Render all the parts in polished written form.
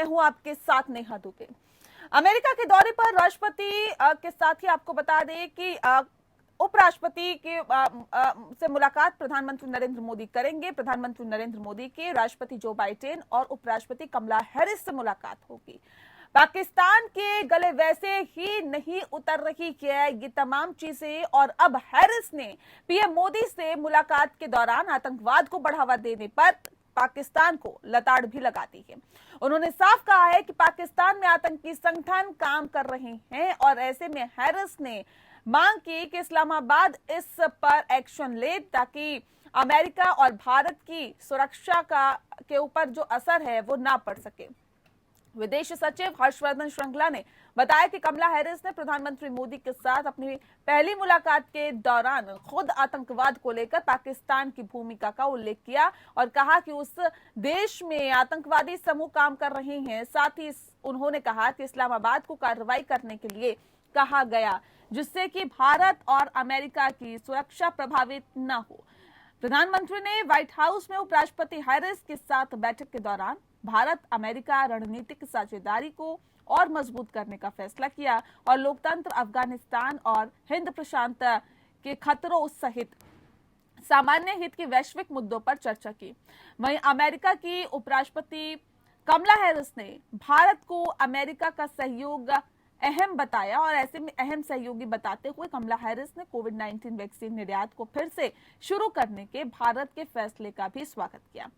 मैं हूं आपके साथ नेहा दुबे। अमेरिका के दौरे पर राष्ट्रपति के साथ ही आपको बता दें कि उपराष्ट्रपति के से मुलाकात प्रधानमंत्री नरेंद्र मोदी करेंगे। प्रधानमंत्री नरेंद्र मोदी के राष्ट्रपति जो बाइडेन और उपराष्ट्रपति कमला हैरिस से मुलाकात होगी। पाकिस्तान के गले वैसे ही नहीं उतर रही है ये तमाम चीजें, और अब हैरिस ने पीएम मोदी से मुलाकात के दौरान आतंकवाद को बढ़ावा देने पर पाकिस्तान को लताड़ भी लगा दी है। उन्होंने साफ कहा है कि पाकिस्तान में आतंकी संगठन काम कर रहे हैं, और ऐसे में हैरिस ने मांग की कि इस्लामाबाद इस पर एक्शन ले ताकि अमेरिका और भारत की सुरक्षा के ऊपर जो असर है वो ना पड़ सके। विदेश सचिव हर्षवर्धन श्रृंगला ने बताया कि कमला हैरिस ने प्रधानमंत्री मोदी के साथ अपनी पहली मुलाकात के दौरान खुद आतंकवाद को लेकर पाकिस्तान की भूमिका का उल्लेख किया और कहा कि उस देश में आतंकवादी समूह काम कर रहे हैं। साथ ही उन्होंने कहा कि इस्लामाबाद को कार्रवाई करने के लिए कहा गया जिससे कि भारत और अमेरिका की सुरक्षा प्रभावित न हो। प्रधानमंत्री ने व्हाइट हाउस में उपराष्ट्रपति हैरिस के साथ बैठक के दौरान भारत अमेरिका रणनीतिक साझेदारी को और मजबूत करने का फैसला किया और लोकतंत्र, अफगानिस्तान और हिंद प्रशांत के खतरों सहित सामान्य हित के वैश्विक मुद्दों पर चर्चा की। वहीं अमेरिका की उपराष्ट्रपति कमला हैरिस ने भारत को अमेरिका का सहयोग अहम बताया, और ऐसे में अहम सहयोगी बताते हुए कमला हैरिस ने कोविड-19 वैक्सीन निर्यात को फिर से शुरू करने के भारत के फैसले का भी स्वागत किया।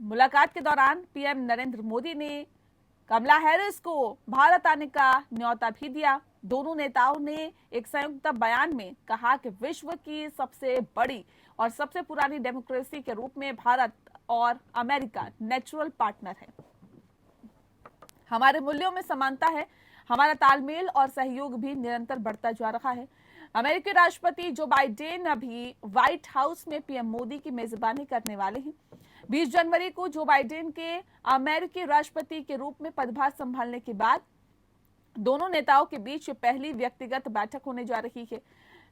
मुलाकात के दौरान पीएम नरेंद्र मोदी ने कमला हैरिस को भारत आने का न्योता भी दिया। दोनों नेताओं ने एक संयुक्त बयान में कहा कि विश्व की सबसे बड़ी और सबसे पुरानी डेमोक्रेसी के रूप में भारत और अमेरिका नेचुरल पार्टनर है। हमारे मूल्यों में समानता है, हमारा तालमेल और सहयोग भी निरंतर बढ़ता जा रहा है। अमेरिकी राष्ट्रपति जो बाइडेन अभी व्हाइट हाउस में पीएम मोदी की मेजबानी करने वाले हैं। 20 जनवरी को जो बाइडेन के अमेरिकी राष्ट्रपति के रूप में पदभार संभालने के बाद दोनों नेताओं के बीच पहली व्यक्तिगत बैठक होने जा रही है।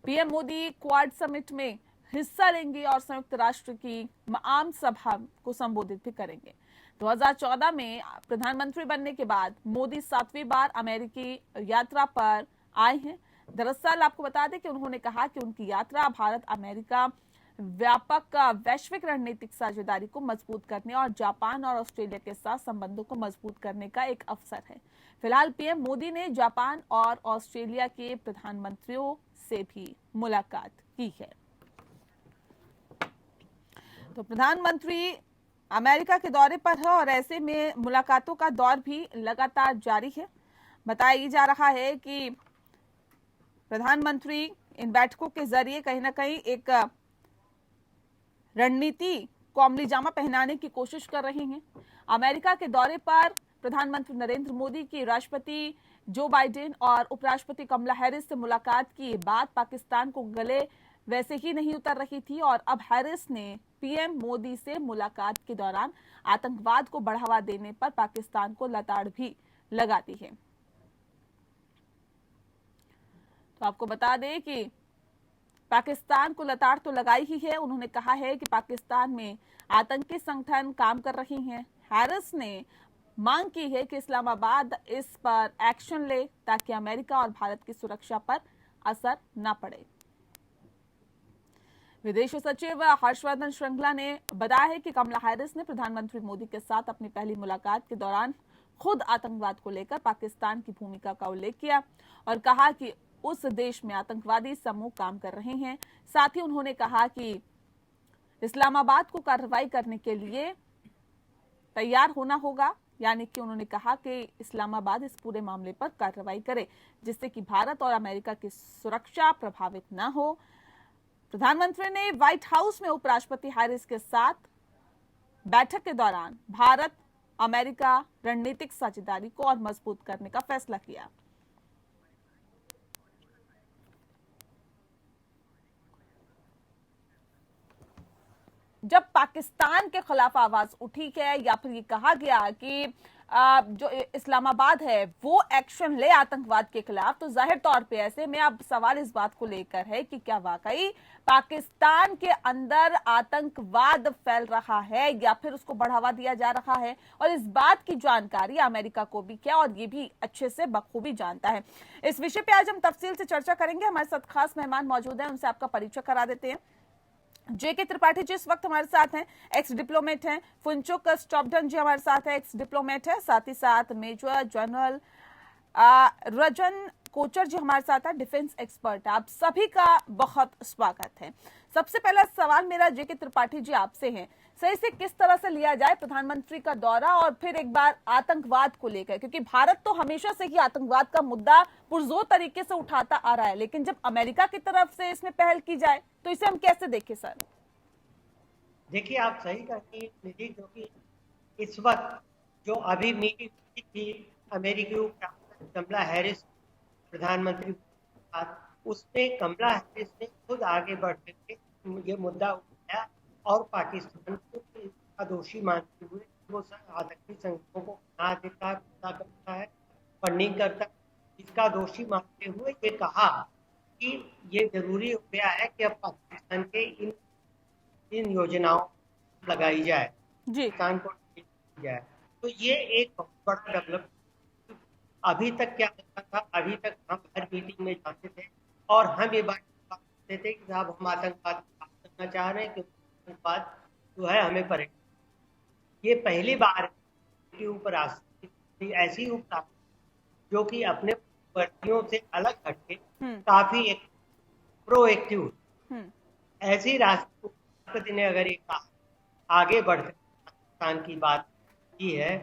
पीएम मोदी क्वाड समिट में हिस्सा लेंगे और संयुक्त राष्ट्र की आम सभा को संबोधित भी करेंगे। 2014 में प्रधानमंत्री बनने के बाद मोदी 7वीं बार अमेरिकी यात्रा पर आए हैं। दरअसल आपको बता दें कि उन्होंने कहा कि उनकी यात्रा भारत अमेरिका व्यापक वैश्विक रणनीतिक साझेदारी को मजबूत करने और जापान और ऑस्ट्रेलिया के साथ संबंधों को मजबूत करने का एक अवसर है। फिलहाल पीएम मोदी ने जापान और ऑस्ट्रेलिया के प्रधानमंत्रियों से भी मुलाकात की है। तो प्रधानमंत्री अमेरिका के दौरे पर है और ऐसे में मुलाकातों का दौर भी लगातार जारी है। बताया जा रहा है कि प्रधानमंत्री इन बैठकों के जरिए कहीं ना कहीं एक रणनीति को अमली जामा पहनाने की कोशिश कर रहे हैं। अमेरिका के दौरे पर प्रधानमंत्री नरेंद्र मोदी की राष्ट्रपति जो बाइडेन और उपराष्ट्रपति कमला हैरिस से मुलाकात की बात पाकिस्तान को गले वैसे ही नहीं उतर रही थी, और अब हैरिस ने पीएम मोदी से मुलाकात के दौरान आतंकवाद को बढ़ावा देने पर पाकिस्तान को लताड़ भी लगा दी है। तो आपको बता दें कि पाकिस्तान को लताड़ तो लगाई ही है। उन्होंने कहा है कि पाकिस्तान में आतंकी संगठन काम कर रहे हैं। हैरिस ने मांग की है कि इस्लामाबाद इस पर एक्शन ले ताकि अमेरिका और भारत की सुरक्षा पर असर न पड़े। विदेश सचिव हर्षवर्धन श्रृंगला ने बताया है कि कमला हैरिस ने प्रधानमंत्री मोदी के साथ अपनी पहली मुलाकात के दौरान खुद आतंकवाद को लेकर पाकिस्तान की भूमिका का उल्लेख किया और कहा कि उस देश में आतंकवादी समूह काम कर रहे हैं। साथ ही उन्होंने कहा कि इस्लामाबाद को कार्रवाई करने के लिए तैयार होना होगा, यानी कि उन्होंने कहा कि इस्लामाबाद इस पूरे मामले पर कार्रवाई करे जिससे कि भारत और अमेरिका की सुरक्षा प्रभावित न हो। प्रधानमंत्री ने व्हाइट हाउस में उपराष्ट्रपति हैरिस के साथ बैठक के दौरान भारत अमेरिका रणनीतिक साझेदारी को और मजबूत करने का फैसला किया। जब पाकिस्तान के खिलाफ आवाज उठी है या फिर ये कहा गया कि जो इस्लामाबाद है वो एक्शन ले आतंकवाद के खिलाफ, तो जाहिर तौर पे ऐसे में अब सवाल इस बात को लेकर है कि क्या वाकई पाकिस्तान के अंदर आतंकवाद फैल रहा है या फिर उसको बढ़ावा दिया जा रहा है, और इस बात की जानकारी अमेरिका को भी क्या और ये भी अच्छे से बखूबी जानता है। इस विषय पे आज हम तफसील से चर्चा करेंगे। हमारे साथ खास मेहमान मौजूद हैं, उनसे आपका परिचय करा देते हैं। जेके त्रिपाठी जी इस वक्त हमारे साथ हैं, एक्स डिप्लोमेट हैं। फुनचुक स्टॉपडन जी हमारे साथ है, एक्स डिप्लोमेट है। साथ ही साथ मेजर जनरल रजन कोचर जी हमारे साथ है, डिफेंस एक्सपर्ट। आप सभी का बहुत स्वागत है। सबसे पहला सवाल मेरा जेके त्रिपाठी जी आपसे है, सही से किस तरह से लिया जाए प्रधानमंत्री का दौरा और फिर एक बार आतंकवाद को लेकर, क्योंकि भारत तो हमेशा से ही आतंकवाद का मुद्दा पुरजोर तरीके से उठाता आ रहा है, लेकिन जब अमेरिका की तरफ से इसमें पहल की जाए तो इसे हम कैसे देखें सर? देखिए, आप सही कहती हैं निधि, क्योंकि इस वक्त जो अभी मीटिंग हुई थी अमेरिकी उपराष्ट्रपति कमला हैरिस प्रधानमंत्री के साथ, उसमें कमला हैरिस ने खुद आगे बढ़ करके ये मुद्दा उठाया और पाकिस्तान को इसका दोषी मानते हुए वो आतंकी संगठनों को बना देता करता है, फंडिंग करता है, इसका दोषी मानते हुए ये कहा कि ये जरूरी हो गया है कि अब पाकिस्तान के इन योजनाओं लगाई जाए, जी पाकिस्तान को जाए। तो ये एक बहुत बड़ा डेवलपमेंट। अभी तक क्या होता था, अभी तक हम हर मीटिंग में जाते थे और हम ये बात करते थे कि साहब हम आतंकवाद की बात करना चाह रहे हैं, क्योंकि आतंकवाद जो है हमें परेशान। ये पहली बार की उपराष्ट्रपति ऐसी उपराष्ट्रपति जो कि अपने वर्तियों से अलग हटके काफी एक प्रोएक्टिव, ऐसी राष्ट्रपति ने अगर एक आगे बढ़कर पाकिस्तान की बात की है,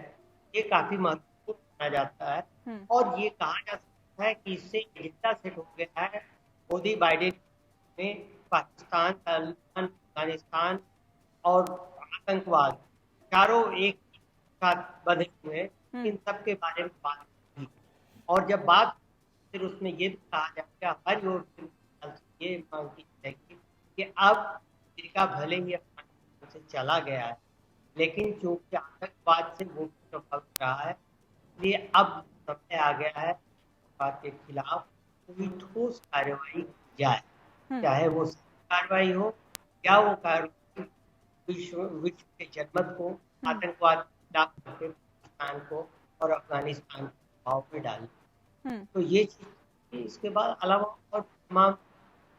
ये काफी महत्वपूर्ण माना जाता है। और ये कहा जा सकता है कि इससे एजेंडा सेट हो गया है मोदी बाइडेन में, पाकिस्तान, तालिबान, अफगानिस्तान और आतंकवाद चारों एक साथ बंधे हुए, इन सब के बारे में बात की। और जब बात फिर उसमें ये भी कहा जाएगा, हर ओर से ये मांग की जाएगी कि अब अमेरिका भले ही अफगानिस्तान से चला गया है, लेकिन चूंकि आतंकवाद से वो प्रभावित रहा है, इसलिए अब समय आ गया है आतंकवाद के खिलाफ कोई ठोस कार्रवाई की जाए, चाहे वो कार्रवाई हो या वो कार्रवाई विश्व के जनमत को आतंकवाद के खिलाफ करके पाकिस्तान को और अफगानिस्तान को भाव में डाले। तो ये चीज इसके बाद अलावा और तमाम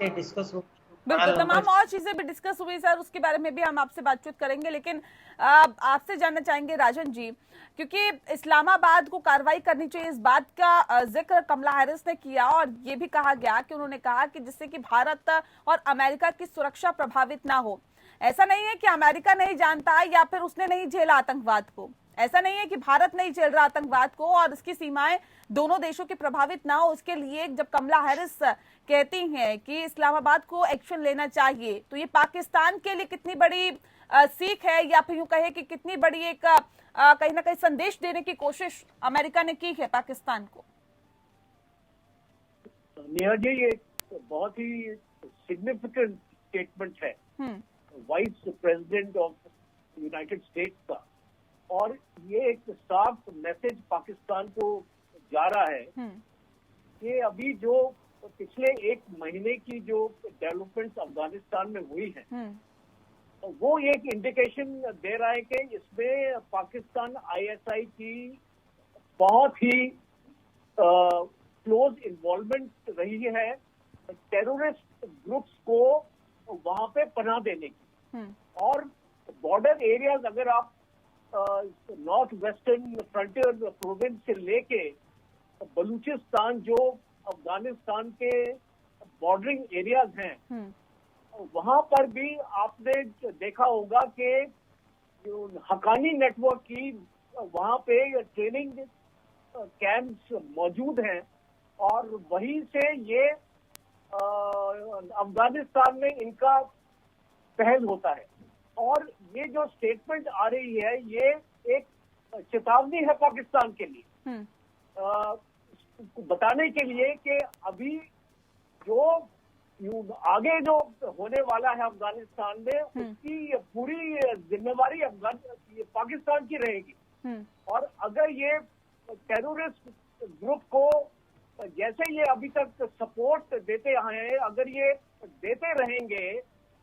डिस्कस हो, बिल्कुल तमाम और चीजें भी डिस्कस हुई सर, उसके बारे में भी हम आपसे बातचीत करेंगे। लेकिन आपसे जानना चाहेंगे राजन जी, क्योंकि इस्लामाबाद को कार्रवाई करनी चाहिए, इस बात का जिक्र कमला हैरिस ने किया और ये भी कहा गया कि उन्होंने कहा कि जिससे कि भारत और अमेरिका की सुरक्षा प्रभावित ना हो। ऐसा नहीं है कि अमेरिका नहीं जानता या फिर उसने नहीं झेला आतंकवाद को, ऐसा नहीं है कि भारत नहीं झेल रहा आतंकवाद को और इसकी सीमाएं दोनों देशों की प्रभावित ना हो। उसके लिए जब कमला हैरिस कहती हैं कि इस्लामाबाद को एक्शन लेना चाहिए, तो ये पाकिस्तान के लिए कितनी बड़ी सीख है, या फिर यूं कहे कि कितनी बड़ी एक कहीं ना कहीं संदेश देने की कोशिश अमेरिका ने की है पाकिस्तान को? नेहा जी, ये बहुत ही सिग्निफिकेंट स्टेटमेंट है vice president of United states का, और ये एक साफ मैसेज पाकिस्तान को जा रहा है कि अभी जो पिछले एक महीने की जो डेवलपमेंट्स अफगानिस्तान में हुई है, वो एक इंडिकेशन दे रहा है कि इसमें पाकिस्तान आईएसआई की बहुत ही क्लोज इन्वॉल्वमेंट रही है टेररिस्ट ग्रुप्स को वहां पे पनाह देने की। और बॉर्डर एरियाज अगर आप नॉर्थ वेस्टर्न फ्रंटियर प्रोविंस से लेके बलूचिस्तान जो अफगानिस्तान के बॉर्डरिंग एरियाज हैं, वहां पर भी आपने देखा होगा कि हकानी नेटवर्क की वहां पे ट्रेनिंग कैंप्स मौजूद हैं और वहीं से ये अफगानिस्तान में इनका पहल होता है। और ये जो स्टेटमेंट आ रही है, ये एक चेतावनी है पाकिस्तान के लिए, बताने के लिए कि अभी जो आगे जो होने वाला है अफगानिस्तान में, उसकी पूरी जिम्मेवारी पाकिस्तान की रहेगी। और अगर ये टेररिस्ट ग्रुप को जैसे ये अभी तक सपोर्ट देते आए हैं, अगर ये देते रहेंगे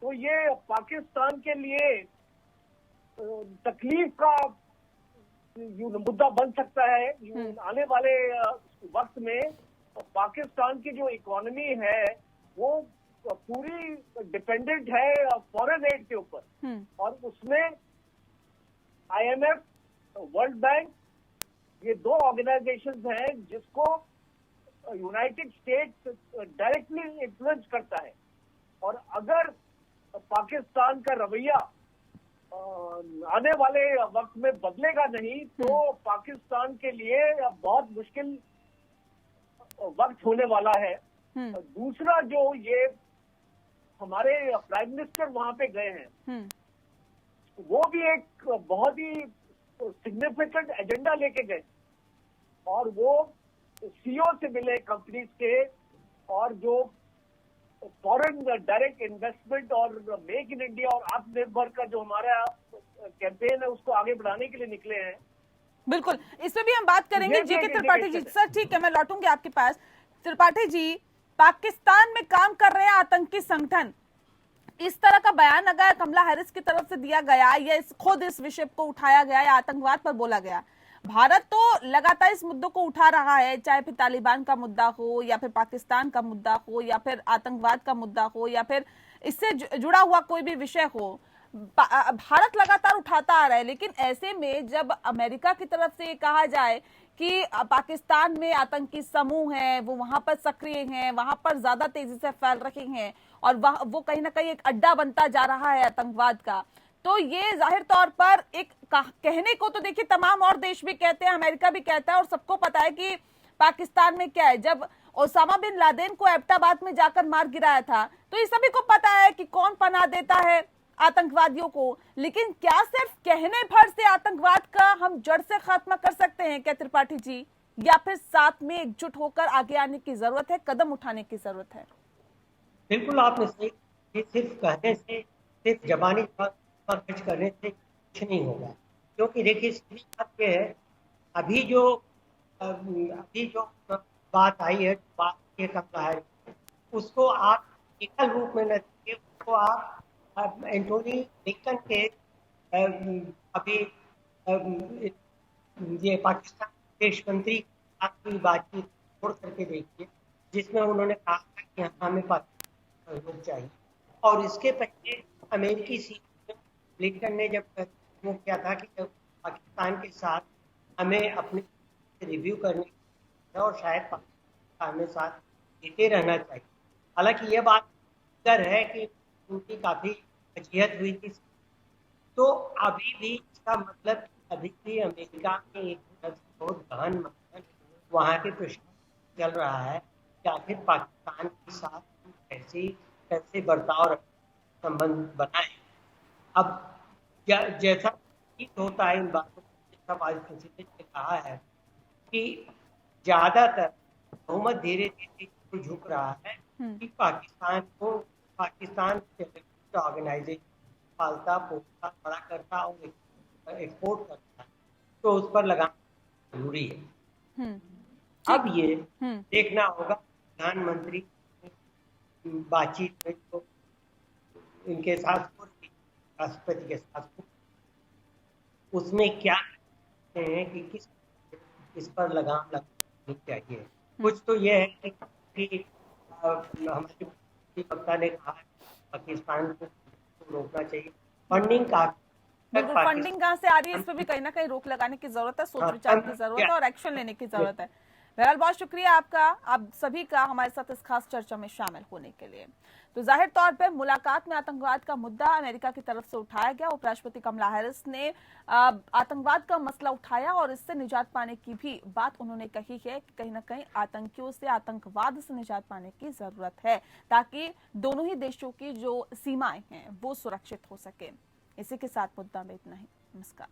तो ये पाकिस्तान के लिए तकलीफ का मुद्दा बन सकता है। आने वाले वक्त में पाकिस्तान की जो इकोनॉमी है वो पूरी डिपेंडेंट है फॉरेन एड के ऊपर, और उसमें IMF, वर्ल्ड बैंक, ये दो ऑर्गेनाइजेशंस हैं जिसको यूनाइटेड स्टेट्स डायरेक्टली इन्फ्लुएंस करता है। और अगर पाकिस्तान का रवैया आने वाले वक्त में बदलेगा नहीं तो पाकिस्तान के लिए बहुत मुश्किल वक्त होने वाला है। दूसरा, जो ये हमारे प्राइम मिनिस्टर वहां पे गए हैं, वो भी एक बहुत ही सिग्निफिकेंट एजेंडा लेके गए, और वो CEO से मिले कंपनीज के, और जो फॉरेन डायरेक्ट इन्वेस्टमेंट और मेक इन इंडिया और आत्मनिर्भर का जो हमारा कैंपेन है उसको आगे बढ़ाने के लिए निकले हैं। बिल्कुल, इस पे भी हम बात करेंगे। जी के त्रिपाठी जी, सर ठीक है, मैं लौटूंगी आपके पास। त्रिपाठी जी, पाकिस्तान में काम कर रहे हैं आतंकी संगठन, इस तरह का बयान अगर कमला हैरिस की तरफ से दिया गया या खुद इस विषय को उठाया गया या आतंकवाद पर बोला गया, भारत तो लगातार इस मुद्दों को उठा रहा है, चाहे फिर तालिबान का मुद्दा हो या फिर पाकिस्तान का मुद्दा हो या फिर आतंकवाद का मुद्दा हो या फिर इससे जुड़ा हुआ कोई भी विषय हो, भारत लगातार उठाता आ रहा है। लेकिन ऐसे में जब अमेरिका की तरफ से कहा जाए कि पाकिस्तान में आतंकी समूह हैं, वो वहां पर सक्रिय हैं, वहां पर ज्यादा तेजी से फैल रहे हैं और वो कहीं ना कहीं एक अड्डा बनता जा रहा है आतंकवाद का, तो ये जाहिर तौर पर एक कहने को तो देखिए तमाम और देश भी कहते हैं, अमेरिका भी कहता है और सबको पता है कि पाकिस्तान में क्या है। जब ओसामा बिन लादेन को एबटाबाद में जाकर मार गिराया था तो ये सभी को पता है कि कौन पनाह देता है आतंकवादियों को। लेकिन क्या सिर्फ कहने भर से आतंकवाद का हम जड़ से खात्मा कर सकते हैं क्या त्रिपाठी जी, या फिर साथ में एकजुट होकर आगे आने की जरूरत है, कदम उठाने की जरूरत है? बिल्कुल आपने सही, सिर्फ कहने से, सिर्फ जबानी खर्च करने से कुछ नहीं होगा, क्योंकि देखिए सीधी बात यह है, अभी जो बात आई है, बात ये कमला है, उसको आप एकल रूप में न देखिए, उसको आप एंटोनी ब्लिंकन के अभी ये पाकिस्तान विदेश मंत्री की बातचीत छोड़ करके देखिए, जिसमें उन्होंने कहा था कि हमें पाकिस्तान सहयोग चाहिए। और इसके पहले अमेरिकी CEO ब्लिंकन ने जब वो किया था कि जब पाकिस्तान के साथ हमें अपने रिव्यू करने और शायद पाकिस्तान में साथ देते रहना चाहिए। हालांकि ये बात डर है कि उनकी काफी वजूहत हुई थी, तो अभी भी इसका मतलब अभी भी अमेरिका में एक बहुत गहन मतलब वहाँ के प्रश्न चल रहा है कि आखिर पाकिस्तान के साथ कैसे बर्ताव संबंध बनाए। अब जैसा होता है इन बातों को, आज प्रेसिडेंट ने कहा है कि ज्यादातर बहुमत धीरे धीरे झुक रहा है कि पाकिस्तान ऑर्गेनाइजेशन पालता पोसता बड़ा करता और एक्सपोर्ट करता है, तो उस पर लगाना जरूरी है। अब ये देखना होगा प्रधानमंत्री बातचीत में तो इनके साथ राष्ट्रपति के साथ उसमें क्या कहते हैं कि इस पर लगाम लगानी चाहिए। कुछ तो ये है कि हमारे वक्ता ने कहा पाकिस्तान को रोकना चाहिए, फंडिंग का फंडिंग कहाँ से आ रही है, इस पर भी कहीं ना कहीं रोक लगाने की जरूरत है, सोच विचार की जरूरत है और एक्शन लेने की जरूरत है। बहरहाल बहुत शुक्रिया आपका, आप सभी का हमारे साथ इस खास चर्चा में शामिल होने के लिए। तो जाहिर तौर पर मुलाकात में आतंकवाद का मुद्दा अमेरिका की तरफ से उठाया गया। उपराष्ट्रपति कमला हैरिस ने आतंकवाद का मसला उठाया और इससे निजात पाने की भी बात उन्होंने कही है कि कहीं ना कहीं आतंकियों से, आतंकवाद से निजात पाने की जरूरत है ताकि दोनों ही देशों की जो सीमाएं हैं वो सुरक्षित हो सके। इसी के साथ मुद्दा में इतना ही। नमस्कार।